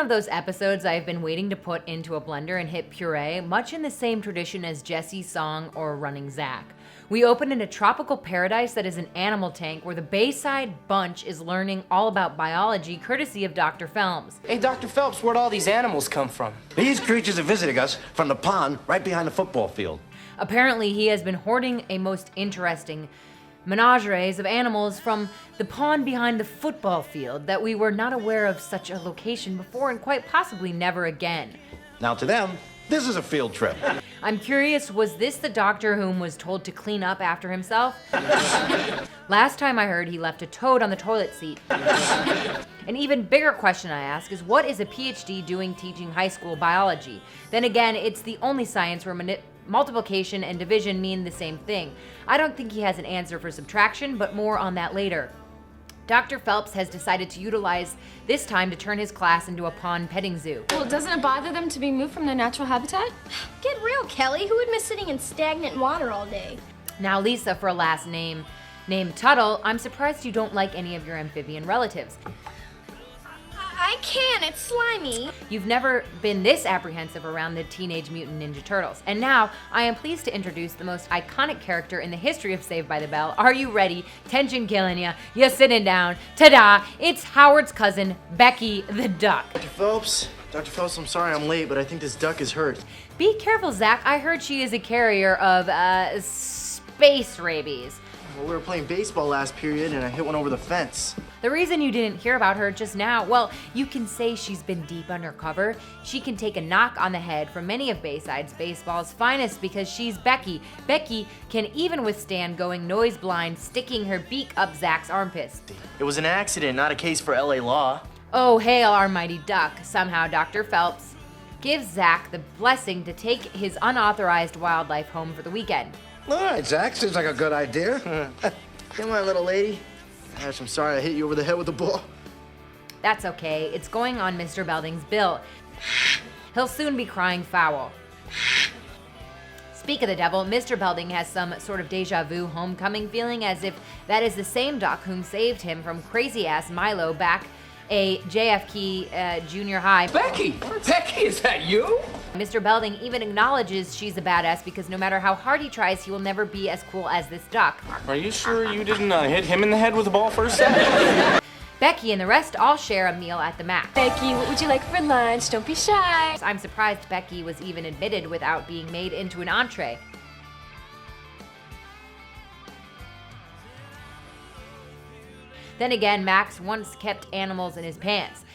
of those episodes I've been waiting to put into a blender and hit puree, much in the same tradition as Jesse's song or Running Zack. We open in a tropical paradise that is an animal tank where the Bayside Bunch is learning all about biology courtesy of Dr. Phelps. Hey, Dr. Phelps, where'd all these animals come from? These creatures are visiting us from the pond right behind the football field. Apparently, he has been hoarding a most interesting menageries of animals from the pond behind the football field that we were not aware of such a location before and quite possibly never again. Now to them, this is a field trip. I'm curious, was this the doctor whom was told to clean up after himself? Last time I heard, he left a toad on the toilet seat. An even bigger question I ask is, what is a PhD doing teaching high school biology? Then again, it's the only science where multiplication and division mean the same thing. I don't think he has an answer for subtraction, but more on that later. Dr. Phelps has decided to utilize this time to turn his class into a pond petting zoo. Well, doesn't it bother them to be moved from their natural habitat? Get real, Kelly. Who would miss sitting in stagnant water all day? Now, Lisa, for a last name named Tuttle, I'm surprised you don't like any of your amphibian relatives. I can. It's slimy. You've never been this apprehensive around the Teenage Mutant Ninja Turtles. And now, I am pleased to introduce the most iconic character in the history of Saved by the Bell. Are you ready? Tension killing ya. You're sitting down. Ta-da! It's Howard's cousin, Becky the Duck. Dr. Phelps, I'm sorry I'm late, but I think this duck is hurt. Be careful, Zach. I heard she is a carrier of, space rabies. Well, we were playing baseball last period, and I hit one over the fence. The reason you didn't hear about her just now, well, you can say she's been deep undercover. She can take a knock on the head from many of Bayside's baseball's finest because she's Becky. Becky can even withstand going noise blind, sticking her beak up Zach's armpits. It was an accident, not a case for LA law. Oh, hail our mighty duck. Somehow Dr. Phelps gives Zach the blessing to take his unauthorized wildlife home for the weekend. All right, Zach, seems like a good idea. Come on, little lady. Gosh, I'm sorry I hit you over the head with the ball. That's okay. It's going on Mr. Belding's bill. He'll soon be crying foul. Speak of the devil, Mr. Belding has some sort of deja vu homecoming feeling, as if that is the same duck whom saved him from crazy-ass Milo back a JFK junior high. Becky! Becky, is that you? Mr. Belding even acknowledges she's a badass because no matter how hard he tries, he will never be as cool as this duck. Are you sure you didn't hit him in the head with a ball first set? Becky and the rest all share a meal at the Mac. Becky, what would you like for lunch? Don't be shy. I'm surprised Becky was even admitted without being made into an entree. Then again, Max once kept animals in his pants.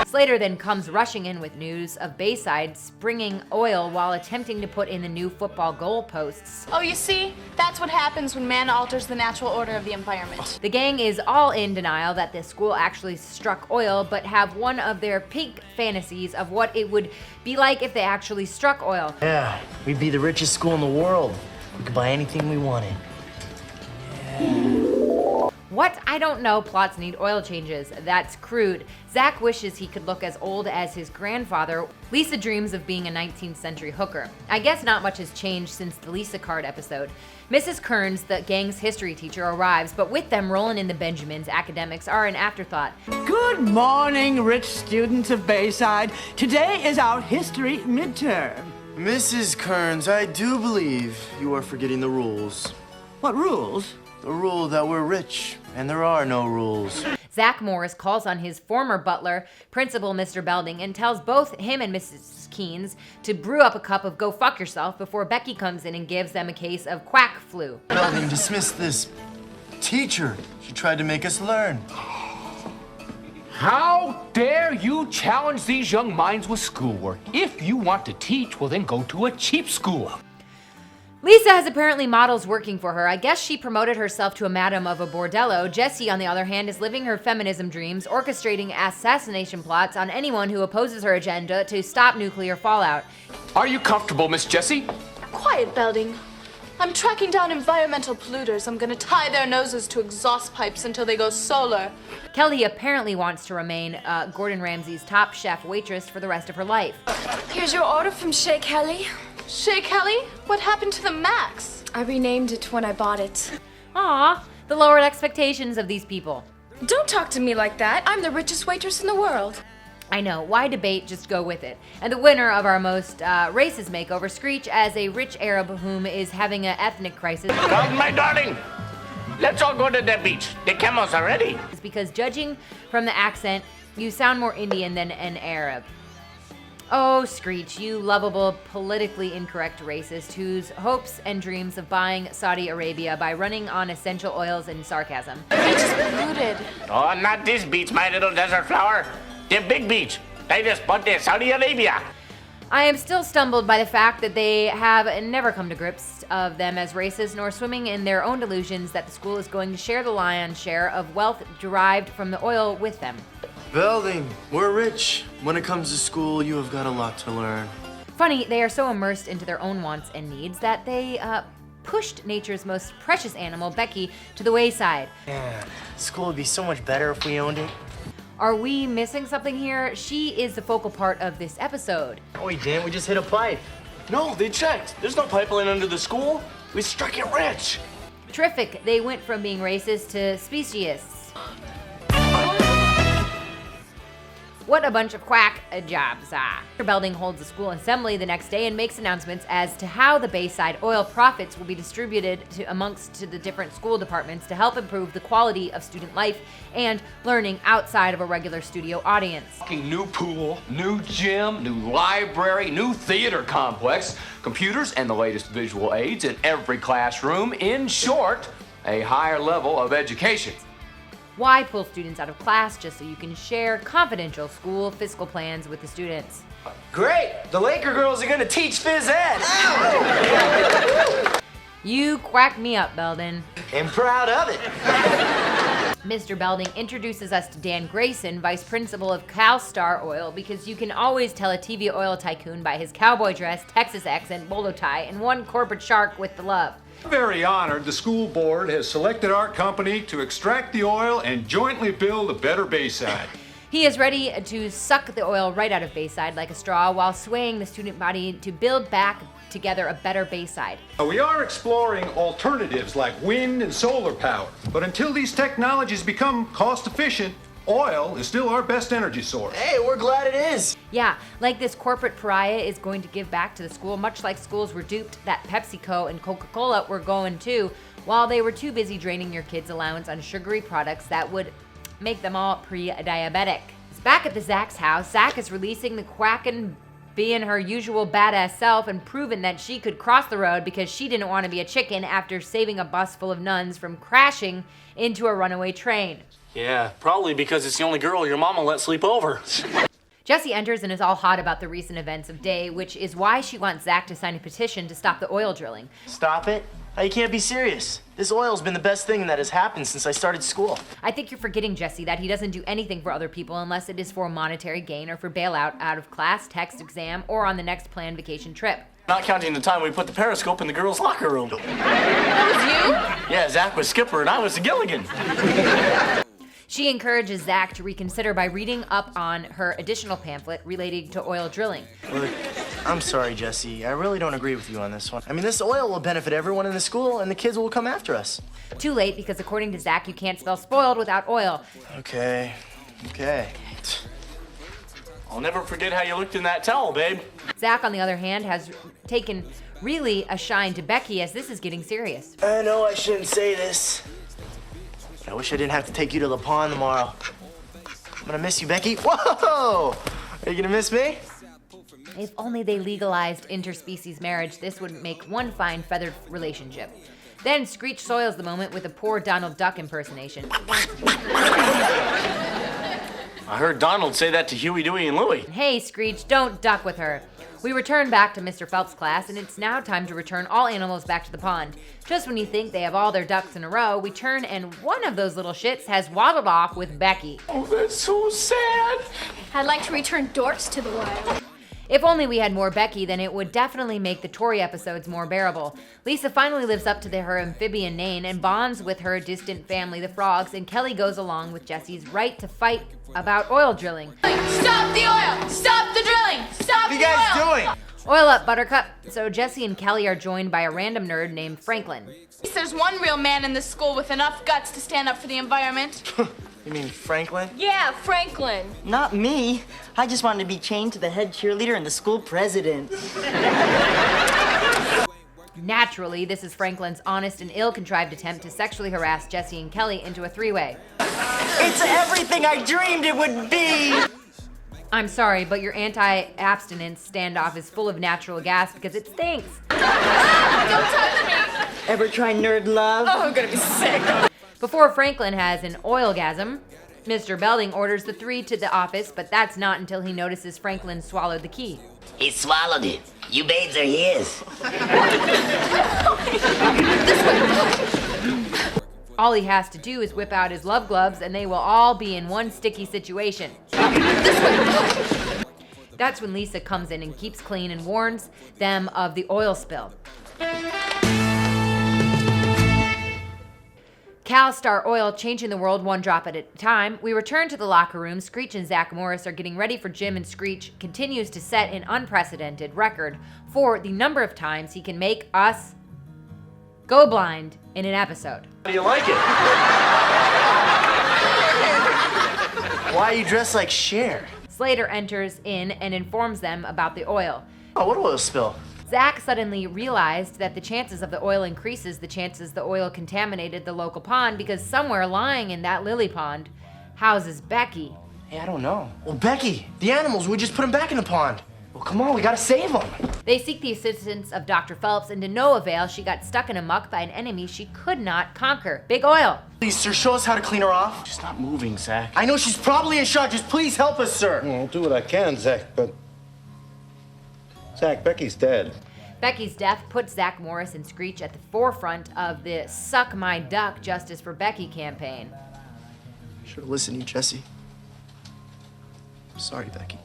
Slater then comes rushing in with news of Bayside springing oil while attempting to put in the new football goalposts. Oh, you see? That's what happens when man alters the natural order of the environment. The gang is all in denial that the school actually struck oil, but have one of their pink fantasies of what it would be like if they actually struck oil. Yeah, we'd be the richest school in the world. We could buy anything we wanted. What? I don't know. Plots need oil changes. That's crude. Zach wishes he could look as old as his grandfather. Lisa dreams of being a 19th century hooker. I guess not much has changed since the Lisa card episode. Mrs. Kearns, the gang's history teacher, arrives, but with them rolling in the Benjamins, academics are an afterthought. Good morning, rich students of Bayside. Today is our history midterm. Mrs. Kearns, I do believe you are forgetting the rules. What rules? The rule that we're rich, and there are no rules. Zack Morris calls on his former butler, Principal Mr. Belding, and tells both him and Mrs. Keynes to brew up a cup of go fuck yourself before Becky comes in and gives them a case of quack flu. Belding, dismiss this teacher. She tried to make us learn. How dare you challenge these young minds with schoolwork? If you want to teach, well then go to a cheap school. Lisa has apparently models working for her. I guess she promoted herself to a madam of a bordello. Jessie, on the other hand, is living her feminism dreams, orchestrating assassination plots on anyone who opposes her agenda to stop nuclear fallout. Are you comfortable, Miss Jessie? Quiet, Belding. I'm tracking down environmental polluters. I'm gonna tie their noses to exhaust pipes until they go solar. Kelly apparently wants to remain Gordon Ramsay's top chef waitress for the rest of her life. Here's your order from Shea Kelly. Shea Kelly? What happened to the Max? I renamed it when I bought it. Aw, the lowered expectations of these people. Don't talk to me like that. I'm the richest waitress in the world. I know, why debate, just go with it. And the winner of our most racist makeover, Screech, as a rich Arab whom is having an ethnic crisis. Come, my darling. Let's all go to the beach. The camels are ready. Is because judging from the accent, you sound more Indian than an Arab. Oh, Screech, you lovable, politically incorrect racist whose hopes and dreams of buying Saudi Arabia by running on essential oils and sarcasm. The beach is polluted. Oh, not this beach, my little desert flower. The big beach. They just bought the Saudi Arabia. I am still stumbled by the fact that they have never come to grips of them as racist, nor swimming in their own delusions that the school is going to share the lion's share of wealth derived from the oil with them. Belding, we're rich. When it comes to school, you have got a lot to learn. Funny, they are so immersed into their own wants and needs that they pushed nature's most precious animal, Becky, to the wayside. Yeah, school would be so much better if we owned it. Are we missing something here? She is the focal part of this episode. Oh, we didn't. We just hit a pipe. No, they checked. There's no pipeline under the school. We struck it rich. Terrific. They went from being racist to specious. What a bunch of quack jobs. Mr. Belding holds a school assembly the next day and makes announcements as to how the Bayside oil profits will be distributed amongst the different school departments to help improve the quality of student life and learning outside of a regular studio audience. New pool, new gym, new library, new theater complex, computers and the latest visual aids in every classroom. In short, a higher level of education. Why pull students out of class just so you can share confidential school fiscal plans with the students? Great! The Laker girls are gonna teach phys ed! You quack me up, Belding. I'm proud of it. Mr. Belding introduces us to Dan Grayson, vice principal of CalStar Oil, because you can always tell a TV oil tycoon by his cowboy dress, Texas accent, bolo tie, and one corporate shark with the love. Very honored the school board has selected our company to extract the oil and jointly build a better Bayside. He is ready to suck the oil right out of Bayside like a straw while swaying the student body to build back together a better Bayside. We are exploring alternatives like wind and solar power, but until these technologies become cost efficient, oil is still our best energy source. Hey, we're glad it is. Yeah, like this corporate pariah is going to give back to the school, much like schools were duped that PepsiCo and Coca-Cola were going to, while they were too busy draining your kids' allowance on sugary products that would make them all pre-diabetic. Back at the Zack's house, Zack is releasing the quackin', being her usual badass self and proving that she could cross the road because she didn't want to be a chicken after saving a bus full of nuns from crashing into a runaway train. Yeah, probably because it's the only girl your mama let sleep over. Jessie enters and is all hot about the recent events of day, which is why she wants Zack to sign a petition to stop the oil drilling. Stop it? You can't be serious. This oil's been the best thing that has happened since I started school. I think you're forgetting, Jessie, that he doesn't do anything for other people unless it is for monetary gain or for bailout out of class, text, exam, or on the next planned vacation trip. Not counting the time we put the periscope in the girls' locker room. That was you? Yeah, Zach was skipper and I was the Gilligan. She encourages Zack to reconsider by reading up on her additional pamphlet relating to oil drilling. Look, I'm sorry, Jessie. I really don't agree with you on this one. I mean, this oil will benefit everyone in the school, and the kids will come after us. Too late, because according to Zack, you can't spell spoiled without oil. Okay. I'll never forget how you looked in that towel, babe. Zack, on the other hand, has taken really a shine to Becky as this is getting serious. I know I shouldn't say this. I wish I didn't have to take you to the pond tomorrow. I'm gonna miss you, Becky. Whoa! Are you gonna miss me? If only they legalized interspecies marriage, this would make one fine feathered relationship. Then Screech soils the moment with a poor Donald Duck impersonation. I heard Donald say that to Huey, Dewey, and Louie. Hey, Screech, don't duck with her. We return back to Mr. Phelps' class, and it's now time to return all animals back to the pond. Just when you think they have all their ducks in a row, we turn and one of those little shits has waddled off with Becky. Oh, that's so sad. I'd like to return dorks to the wild. If only we had more Becky, then it would definitely make the Tori episodes more bearable. Lisa finally lives up to her amphibian name and bonds with her distant family, the frogs, and Kelly goes along with Jessie's right to fight about oil drilling. Stop the oil! Stop the drilling! Stop the oil! What are you guys doing? Oil up, Buttercup. So Jessie and Kelly are joined by a random nerd named Franklin. There's one real man in this school with enough guts to stand up for the environment. You mean Franklin? Yeah, Franklin. Not me. I just wanted to be chained to the head cheerleader and the school president. Naturally, this is Franklin's honest and ill-contrived attempt to sexually harass Jesse and Kelly into a three-way. It's everything I dreamed it would be! I'm sorry, but your anti-abstinence standoff is full of natural gas because it stinks. Don't touch me. Ever try nerd love? Oh, I'm gonna be sick. Before Franklin has an oilgasm, Mr. Belding orders the three to the office, but that's not until he notices Franklin swallowed the key. He swallowed it. You babes are his. All he has to do is whip out his love gloves and they will all be in one sticky situation. That's when Lisa comes in and keeps clean and warns them of the oil spill. CalStar Oil, changing the world one drop at a time. We return to the locker room. Screech and Zack Morris are getting ready for Jim, and Screech continues to set an unprecedented record for the number of times he can make us go blind in an episode. How do you like it? Why are you dressed like Cher? Slater enters in and informs them about the oil. Oh, what oil spill? Zack suddenly realized that the chances of the oil increases the chances the oil contaminated the local pond because somewhere lying in that lily pond houses Becky. Hey, I don't know. Well, Becky, the animals, we just put them back in the pond. Well, come on, we gotta save them. They seek the assistance of Dr. Phelps, and to no avail, she got stuck in a muck by an enemy she could not conquer. Big oil. Please, sir, show us how to clean her off. She's not moving, Zack. I know she's probably in shock. Just please help us, sir. Well, I'll do what I can, Zack, but... Zack, Becky's dead. Becky's death puts Zack Morris and Screech at the forefront of the Suck My Duck Justice for Becky campaign. Should have listened to you, Jesse. I'm sorry, Becky.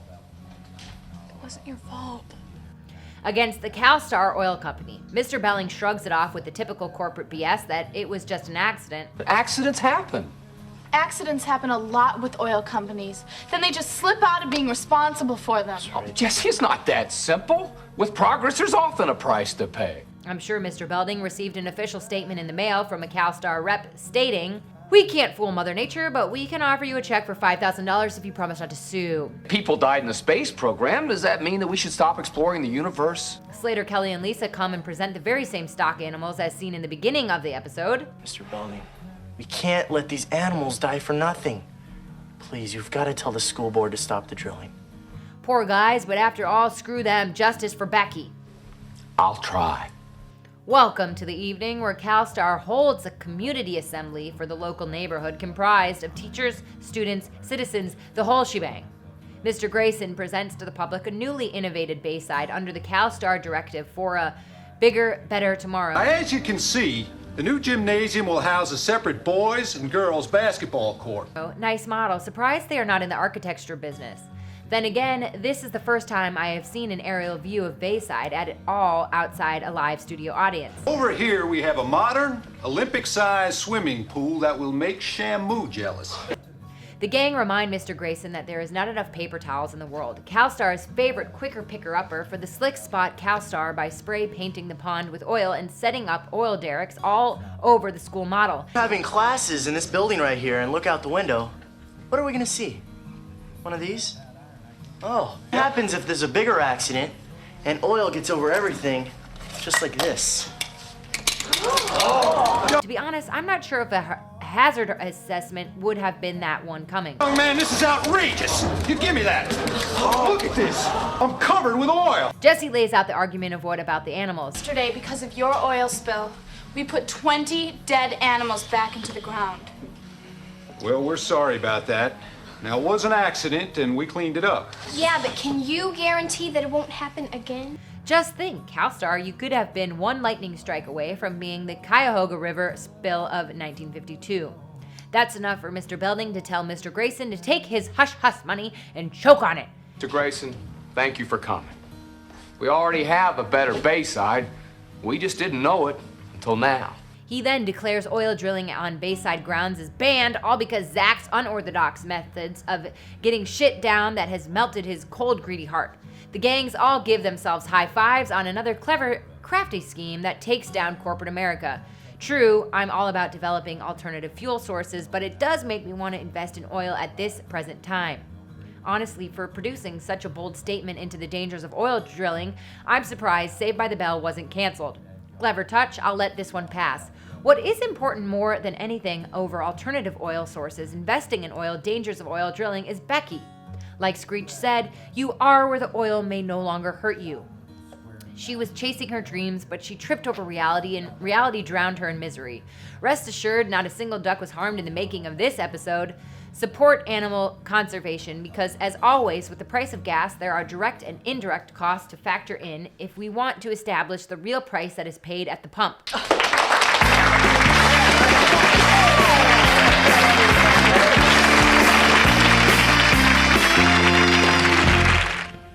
It wasn't your fault. Against the CalStar Oil Company, Mr. Belling shrugs it off with the typical corporate BS that it was just an accident. But accidents happen. Accidents happen a lot with oil companies. Then they just slip out of being responsible for them. Oh, Jesse, it's not that simple. With progress, there's often a price to pay. I'm sure Mr. Belding received an official statement in the mail from a CalStar rep stating, "We can't fool Mother Nature, but we can offer you a check for $5,000 if you promise not to sue." People died in the space program. Does that mean that we should stop exploring the universe? Slater, Kelly, and Lisa come and present the very same stock animals as seen in the beginning of the episode. Mr. Belding, we can't let these animals die for nothing. Please, you've got to tell the school board to stop the drilling. Poor guys, but after all, screw them. Justice for Becky. I'll try. Welcome to the evening where CalStar holds a community assembly for the local neighborhood comprised of teachers, students, citizens, the whole shebang. Mr. Grayson presents to the public a newly innovated Bayside under the CalStar directive for a bigger, better tomorrow. As you can see, the new gymnasium will house a separate boys and girls basketball court. Oh, nice model. Surprised they are not in the architecture business. Then again, this is the first time I have seen an aerial view of Bayside at all outside a live studio audience. Over here we have a modern, Olympic-sized swimming pool that will make Shamu jealous. The gang remind Mr. Grayson that there is not enough paper towels in the world. CalStar's favorite quicker picker-upper for the slick spot CalStar by spray painting the pond with oil and setting up oil derricks all over the school model. Having classes in this building right here and look out the window. What are we gonna see? One of these? Oh, what happens if there's a bigger accident and oil gets over everything, just like this? To be honest, I'm not sure if a hazard assessment would have been that one coming. Oh man, this is outrageous! You give me that! Look at this! I'm covered with oil! Jesse lays out the argument of what about the animals. Yesterday, because of your oil spill, we put 20 dead animals back into the ground. Well, we're sorry about that. Now, it was an accident, and we cleaned it up. Yeah, but can you guarantee that it won't happen again? Just think, CalStar, you could have been one lightning strike away from being the Cuyahoga River spill of 1952. That's enough for Mr. Belding to tell Mr. Grayson to take his hush-hush money and choke on it. Mr. Grayson, thank you for coming. We already have a better Bayside. We just didn't know it until now. He then declares oil drilling on Bayside grounds is banned, all because Zack's unorthodox methods of getting shit down that has melted his cold, greedy heart. The gangs all give themselves high fives on another clever, crafty scheme that takes down corporate America. True, I'm all about developing alternative fuel sources, but it does make me want to invest in oil at this present time. Honestly, for producing such a bold statement into the dangers of oil drilling, I'm surprised Saved by the Bell wasn't canceled. Clever touch, I'll let this one pass. What is important more than anything over alternative oil sources, investing in oil, dangers of oil drilling, is Becky. Like Screech said, you are where the oil may no longer hurt you. She was chasing her dreams, but she tripped over reality, and reality drowned her in misery. Rest assured, not a single duck was harmed in the making of this episode. Support animal conservation because, as always, with the price of gas, there are direct and indirect costs to factor in if we want to establish the real price that is paid at the pump.